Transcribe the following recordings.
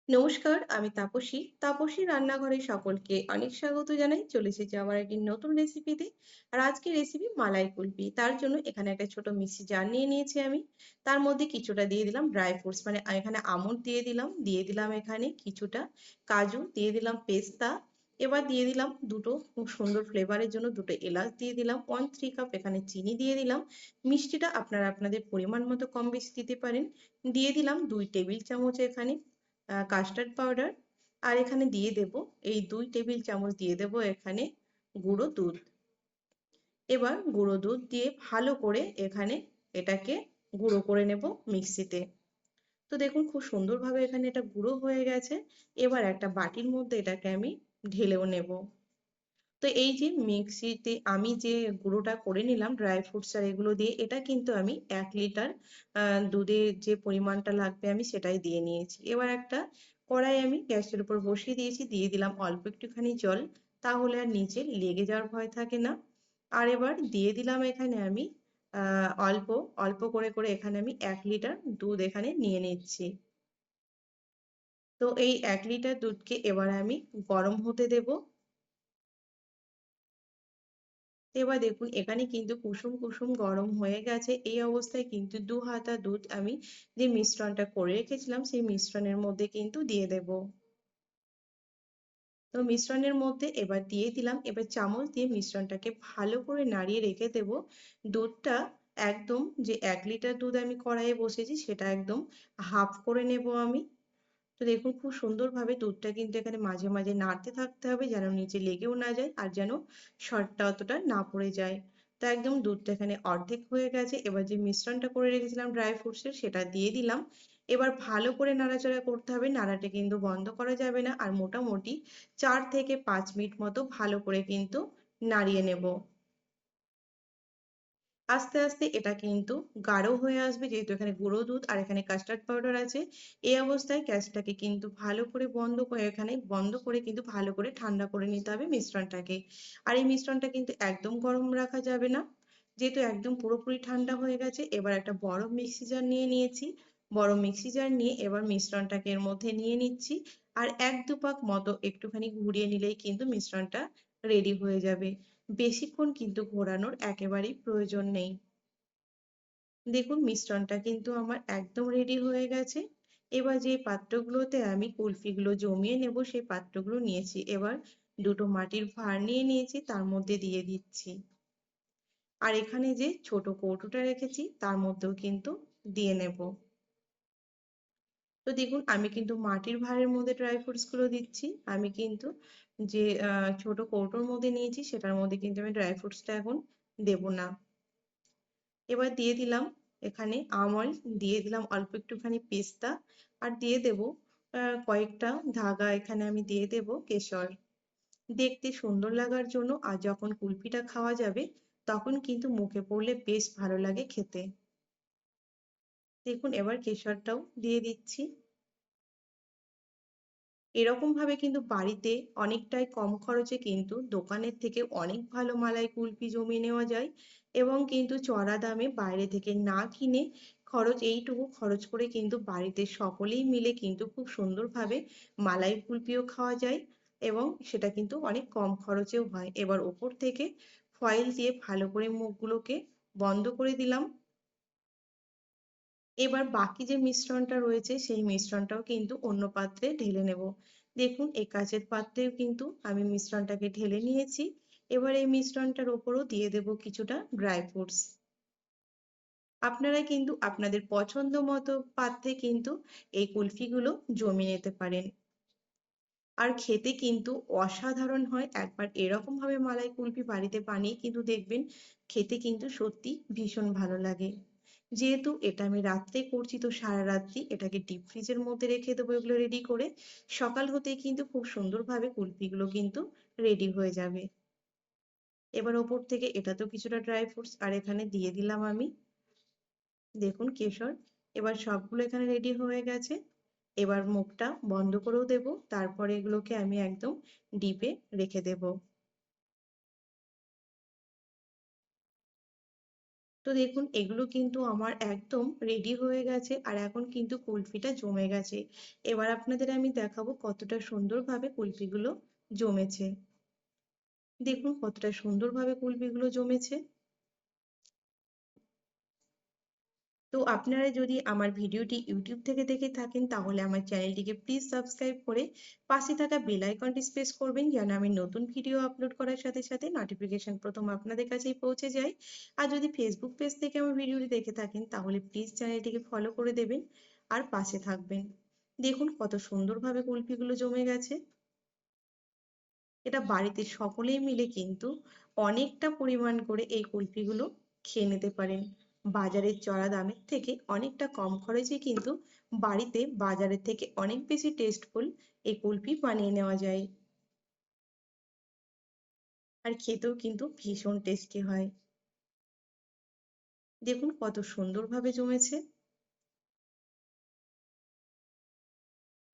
নমস্কার, আমি তাপসী রান্নাঘরে সকলকে অনেক স্বাগত জানাই। চলে এসেছি আবার একটি নতুন রেসিপিতে। আর আজকের রেসিপি মালাই কুলফি। তার জন্য এখানে একটা ছোট মিক্সি জার নিয়ে নিয়েছি আমি। তার মধ্যে কিছুটা দিয়ে দিলাম ড্রাই ফ্রুটস মানে এখানে আমন্ড দিয়ে দিলাম এখানে কিছুটা কাজু, দিয়ে দিলাম পেস্তা। এবার দিয়ে দিলাম দুটো খুব সুন্দর ফ্লেভারের জন্য দুটো এলাচ দিয়ে দিলাম, 1/3 কাপ এখানে চিনি দিয়ে দিলাম। মিষ্টিটা আপনারা আপনাদের পরিমাণ মতো কম বেশি দিতে পারেন। দিয়ে দিলাম 2 টেবিল চামচ এখানে কাস্টার্ড পাউডার। আর এখানে দিয়ে দেব এই 2 টেবিল চামচ দিয়ে দেব এখানে গুঁড়ো দুধ। এবার গুঁড়ো দুধ দিয়ে ভালো করে এখানে এটাকে গুঁড়ো করে নেব মিক্সিতে। তো দেখুন খুব সুন্দরভাবে এখানে এটা গুঁড়ো হয়ে গেছে। এবার একটা বাটির মধ্যে এটাকে আমি ঢেলেও নেব। তো এই যে মিক্সিতে আমি যে গুঁড়োটা করে নিলাম ড্রাই ফ্রুটস আর এগুলো দিয়ে, এটা কিন্তু আমি 1 লিটার দুধের যে পরিমাণটা লাগবে আমি সেটাই দিয়ে নিয়েছি। এবার একটা কড়াই আমি গ্যাসের উপর বসিয়ে দিয়েছি, দিয়ে দিলাম অল্প একটুখানি জল, তাহলে আর নিচে লেগে যাওয়ার ভয় থাকে না। আর এবার দিয়ে দিলাম এখানে আমি অল্প অল্প করে করে এখানে আমি 1 লিটার দুধ এখানে নিয়ে নিচ্ছি। তো এই 1 লিটার দুধকে এবার আমি গরম হতে দেব। এবার দেখুন এখানে কিন্তু কুসুম কুসুম গরম হয়ে গেছে। এই অবস্থায় কিন্তু 2 হাতা দুধ আমি যে মিশ্রণটা করে রেখেছিলাম সেই মিশ্রণের মধ্যে কিন্তু দিয়ে দেব। তো মিশ্রণের মধ্যে এবার দিয়ে দিলাম, এবার চামচ দিয়ে মিশ্রণটাকে ভালো করে নাড়িয়ে রেখে দেব। দুধটা একদম যে 1 লিটার দুধ আমি কড়াইয়ে বসেছি সেটা একদম হাফ করে নেব আমি। তো দেখুন খুব সুন্দরভাবে দুধটা কিন্তু এখানে মাঝে মাঝে নাড়তে থাকতে হবে যেন নিচে লেগেও না যায় আর যেন সরটা অতটা না পড়ে যায়। তো একদম দুধটা এখানে অর্ধেক হয়ে গেছে। এবার যে মিশ্রণটা করে রেখেছিলাম ড্রাই ফ্রুটসের সেটা দিয়ে দিলাম। এবার ভালো করে নাড়াচাড়া করতে হবে, নাড়াটা কিন্তু বন্ধ করা যাবে না। আর মোটামুটি 4 থেকে 5 মিনিট মতো ভালো করে কিন্তু নাড়িয়ে নেব। আস্তে আস্তে এটা কিন্তু গাঢ় হয়ে আসবে, যেহেতু এখানে গুঁড়ো দুধ আর এখানে কাস্টার্ড পাউডার আছে। এই অবস্থায় গ্যাসটাকে কিন্তু ভালো করে বন্ধ করে এখানে বন্ধ করে কিন্তু ভালো করে ঠান্ডা করে নিতে হবে মিশ্রণটাকে। আর এই মিশ্রণটা কিন্তু একদম গরম রাখা যাবে না, যেহেতু একদম পুরোপুরি ঠান্ডা হয়ে গেছে। এবার একটা বড় মিক্সি জার নিয়ে নিয়েছি। বড় মিক্সি জার নিয়ে এবার মিশ্রণটাকে এর মধ্যে নিয়ে নিচ্ছি। আর 1-2 পাক মতো একটুখানি ঘুরিয়ে নিলেই কিন্তু মিশ্রণটা রেডি হয়ে যাবে। বেশিক্ষণ কিন্তু ঘোরানোর একেবারেই প্রয়োজন নেই। দেখুন মিশ্রণটা কিন্তু আমার একদম রেডি হয়ে গেছে। এবার যে পাত্রগুলোতে আমি কুলফিগুলো জমিয়ে নেব সেই পাত্রগুলো নিয়েছি। এবার দুটো মাটির ভাঁড় নিয়ে নিয়েছি, তার মধ্যে দিয়ে দিচ্ছি। আর এখানে যে ছোট কৌটোটা রেখেছি তার মধ্যেও কিন্তু দিয়ে নেব। তো দেখুন আমি কিন্তু মাটির ভাঁড়ের মধ্যে ড্রাই ফ্রুটস গুলো দিচ্ছি। আমি কিন্তু যে ছোট কৌটোর মধ্যে নিয়েছি সেটার মধ্যে কিন্তু আমি ড্রাই ফ্রুটসটা এখন দেব না। এবার দিয়ে দিলাম এখানে আমন্ড, দিয়ে দিলাম অল্প একটুখানি পেস্তা, আর দিয়ে দেব কয়েকটা ধাগা এখানে আমি দিয়ে দেব কেশর, দেখতে সুন্দর লাগার জন্য। আর যখন কুলফিটা খাওয়া যাবে তখন কিন্তু মুখে পড়লে বেশ ভালো লাগে খেতে। দেখুন এবার কেশরটাও দিয়ে দিচ্ছি। এরকম ভাবে কিন্তু বাড়িতে অনেকটাই কম খরচে কিন্তু দোকানের থেকে অনেক ভালো মালাই কুলফি জমিয়ে নেওয়া যায়, এবং কিন্তু চড়া দামে বাইরে থেকে না কিনে এইটুকু খরচ করে কিন্তু বাড়িতে সকলেই মিলে কিন্তু খুব সুন্দরভাবে মালাই কুলফিও খাওয়া যায়, এবং সেটা কিন্তু অনেক কম খরচেও হয়। এবার ওপর থেকে ফয়েল দিয়ে ভালো করে মুখগুলোকে বন্ধ করে দিলাম। এবার বাকি যে মিশ্রণটা রয়েছে সেই মিশ্রণটাও কিন্তু অন্য পাত্রে ঢেলে নেব। দেখুন এই কাচের পাত্রেও কিন্তু আমি মিশ্রণটাকে ঢেলে নিয়েছি। এবার এই মিশ্রণটার ওপরও দিয়ে দেব কিছুটা ড্রাই ফ্রুটস। আপনারা কিন্তু আপনাদের পছন্দ মতো পাত্রে কিন্তু এই কুলফিগুলো জমিয়ে নিতে পারেন। আর খেতে কিন্তু অসাধারণ হয়। একবার এরকম ভাবে মালাই কুলফি বাড়িতে বানিয়ে কিন্তু দেখবেন, খেতে কিন্তু সত্যি ভীষণ ভালো লাগে। যেহেতু এটা আমি রাত্রে করছি তো সারা রাত্রি এটাকে ডিপ ফ্রিজের মধ্যে রেখে দেবো এগুলো রেডি করে। সকাল হতেই কিন্তু খুব সুন্দরভাবে কুলফিগুলো কিন্তু রেডি হয়ে যাবে। এবার ওপর থেকে এটাতেও কিছুটা ড্রাই ফ্রুটস আর এখানে দিয়ে দিলাম আমি দেখুন কেশর। এবার সবগুলো এখানে রেডি হয়ে গেছে। এবার মুখটা বন্ধ করেও দেব, তারপরে এগুলোকে আমি একদম ডিপে রেখে দেব। তো দেখুন এগুলো কিন্তু আমার একদম রেডি হয়ে গেছে আর এখন কিন্তু কুলফিটা জমে গেছে। এবার আপনাদের আমি দেখাবো কতটা সুন্দরভাবে কুলফিগুলো জমেছে। দেখুন কতটা সুন্দরভাবে কুলফিগুলো জমেছে। তো আপনারা যদি আমার ভিডিওটি ইউটিউব থেকে দেখে থাকেন তাহলে আমার চ্যানেলটিকে প্লিজ সাবস্ক্রাইব করে পাশে থাকা বেল আইকনটি প্রেস করবেন যেন আমি নতুন ভিডিও আপলোড করার সাথে সাথে নোটিফিকেশন প্রথম আপনাদের কাছেই পৌঁছে যায়। আর যদি ফেসবুক পেজ থেকে আমার ভিডিওটি দেখে থাকেন তাহলে প্লিজ চ্যানেলটিকে ফলো করে দেবেন আর পাশে থাকবেন। দেখুন কত সুন্দরভাবে কুলফিগুলো জমে গেছে। এটা বাড়িতে সকলেই মিলে কিন্তু অনেকটা পরিমাণ করে এই কুলফিগুলো খেয়ে নিতে পারেন। বাজারের চড়া দামের থেকে অনেকটা কম খরচে কিন্তু বাড়িতে বাজারের থেকে অনেক বেশি টেস্টফুল এই কুলফি বানিয়ে নেওয়া যায়। আর খেতেও কিন্তু ভীষণ টেস্টি হয়। দেখুন কত সুন্দরভাবে জমেছে।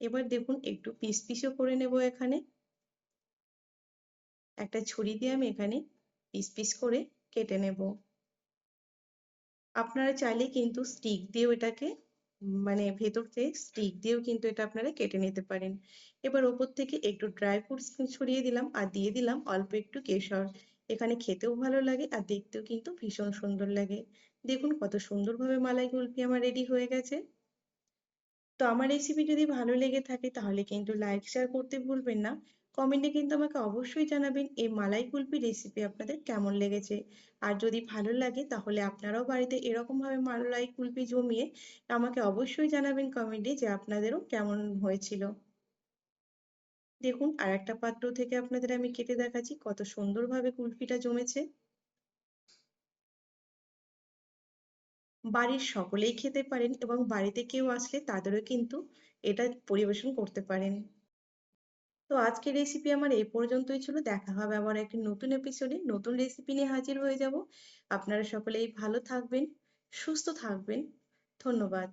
এবার দেখুন একটু পিস পিসও করে নেব এখানে। একটা ছুরি দিয়ে আমি এখানে পিস পিস করে কেটে নেব। আপনারা চাইলে কিন্তু স্টিক দিয়েও এটাকে মানে ভেতর থেকে স্টিক দিয়েও কিন্তু এটা আপনারা কেটে নিতে পারেন। এবার ওপর থেকে একটু ড্রাই ফ্রুটস ছড়িয়ে দিলাম আর দিয়ে দিলাম অল্প একটু কেশর। এখানে খেতেও ভালো লাগে আর দেখতেও কিন্তু ভীষণ সুন্দর লাগে। দেখুন কত সুন্দরভাবে মালাই কুলফি আমার রেডি হয়ে গেছে। তো আমার রেসিপি যদি ভালো লেগে থাকে তাহলে কিন্তু লাইক শেয়ার করতে ভুলবেন না। কমেন্টে কিন্তু আমাকে অবশ্যই জানাবেন এই মালাই কুলফি রেসিপি আপনাদের কেমন লেগেছে। আর যদি ভালো লাগে তাহলে আপনারাও বাড়িতে এরকমভাবে মালাই কুলফি জমিয়ে আমাকে অবশ্যই জানাবেন কমেন্টে যে আপনাদেরও কেমন হয়েছিল। দেখুন আর একটা পাত্র থেকে আপনাদের আমি কেটে দেখাচ্ছি কত সুন্দরভাবে কুলফিটা জমেছে। বাড়ির সকলেই খেতে পারেন এবং বাড়িতে কেউ আসলে তাদেরও কিন্তু এটা পরিবেশন করতে পারেন। তো আজকের রেসিপি আমার এই পর্যন্তই ছিল। দেখা হবে আবার একটি নতুন এপিসোডে নতুন রেসিপি নিয়ে হাজির হয়ে যাব। আপনারা সকলেই ভালো থাকবেন, সুস্থ থাকবেন। ধন্যবাদ।